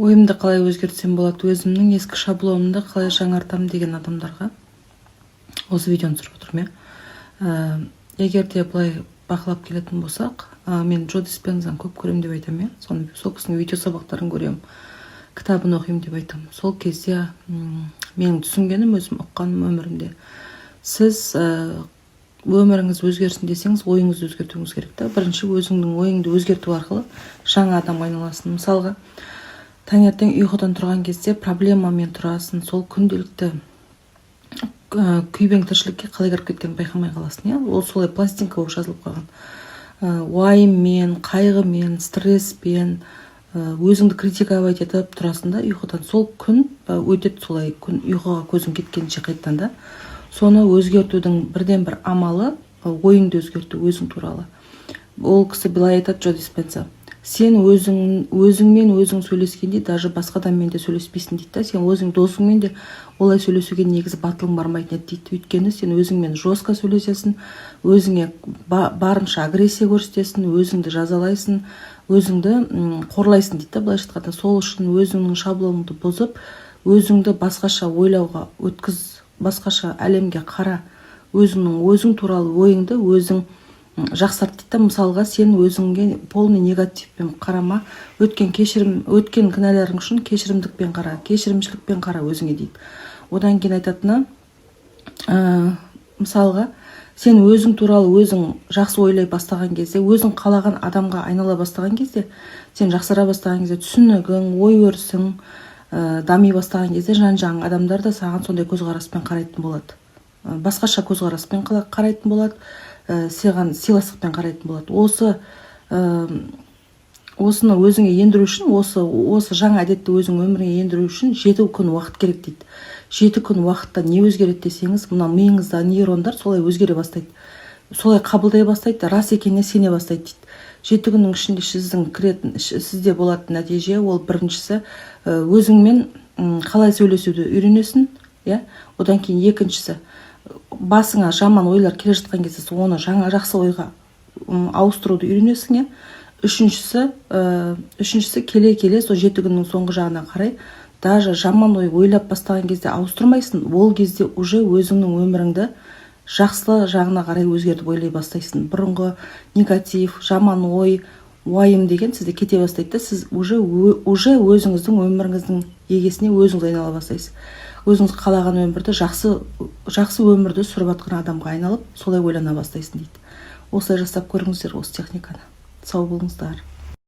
Ойымды қалай өзгертсем болады, өзімнің ескі шаблонымды қалай жаңартам деген адамдарға осы видеоны түсіріп отырмын. Егер де былай бақылап келетін болсақ, мен Джо Диспензаны көп көремін деп айтамын. Сол кісінің видео сабақтарын көремін, кітабын оқимын деп айтамын. Сол кезде менің түсінгенім, өзім ұққаным өмірімде. Сіз өміріңіз өзгерсін десеңіз, ойыңызды өзгертуіңіз керек. Бірінші өзіңнің ойыңды өзгерту арқылы жаңа адам айналасың. Мысалға, таңертең ұйқыдан тұрған кезде проблемамен тұрасың, сол күнделікті күйбең тіршілікке қалай кіріп кеткенін байқамай қаласың. Ол солай пластинка болып жазылып қалған. Уайыммен, қайғымен, стресспен, өзіңді критиковать етіп тұрасың да ұйқыдан. Сол күн өтеді, солай күн ұйқыға көзің кеткенше қайтадан да. Соны өзгертудің бірден бір амалы ойыңды өзгерту, өзің туралы. Ол кісі былай айтады, Джо Диспенза: сен өзіңмен өзің сөйлескенде даже басқа адаммен де сөйлеспейсің дейді. Сен өзің досыңмен де олай сөйлесуге негізі батылың бармайтын еді дейді. Өйткені сен өзіңмен жестко сөйлесесің, өзіңе барынша агрессия көрсетесің, өзіңді жазалайсың, өзіңді қорлайсың дейді. Былайша айтқанда, сол үшін өзіңнің шаблоныңды бұзып, өзіңді басқаша ойлауға өткіз, басқаша әлемге қара, өзің туралы ойыңды өзің жақсарт дейді. Мысалға, сен өзіңге полный негативпен қарама, өткен кінәларың үшін кешірімдікпен қара, кешірімшілікпен қара өзіңе дейді. Одан кейін айтатыны, мысалға, сен өзің туралы өзің жақсы ойлай бастаған кезде, өзің қалаған адамға айнала бастаған кезде, сен жақсара бастаған кезде, түсінігің, ой-өрісің дами бастаған кезде, жан-жағың адамдар да саған сондай көзқараспен қарайтын болады. Басқаша көзқараспен қарайтын болады, саған сыйластықпен қарайтын болады. Осыны өзіңе ендіру үшін, осы жаңа әдетті өзің өміріңе ендіру үшін 7 күн уақыт керек дейді. 7 күн уақытта не өзгереді десеңіз, мына миыңызда нейрондар солай өзгере бастайды. Солай қабылдай бастайды, рас екеніне сене бастайды дейді. 7 күннің ішінде сізде болатын нәтиже, ол біріншісі өзіңмен қалай сөйлесуді үйренесің, одан кейін екіншісі, басыңа жаман ойлар келе жатқан кезде оны жаңа жақсы ойға ауыстыруды үйренесің. Үшіншісі келе сол 7 күннің соңғы жағына қарай даже жаман ой ойлап бастаған кезде ауыстырмайсың. Ол кезде уже өзіңнің өміріңді жақсы жағына қарай өзгертіп ойлай бастайсың. Бұрынғы негатив, жаман ой, уайым деген сізде кете бастайды. Сіз уже өзіңіздің өміріңіздің егесіне өзіңіз айнала бастайсыз. Өзіңіз қалаған өмірді, жақсы өмірді сүріп атқан адамға айналып, солай ойлана бастайсың дейді. Осылай жасап көріңіздер осы техниканы. Сау болыңыздар.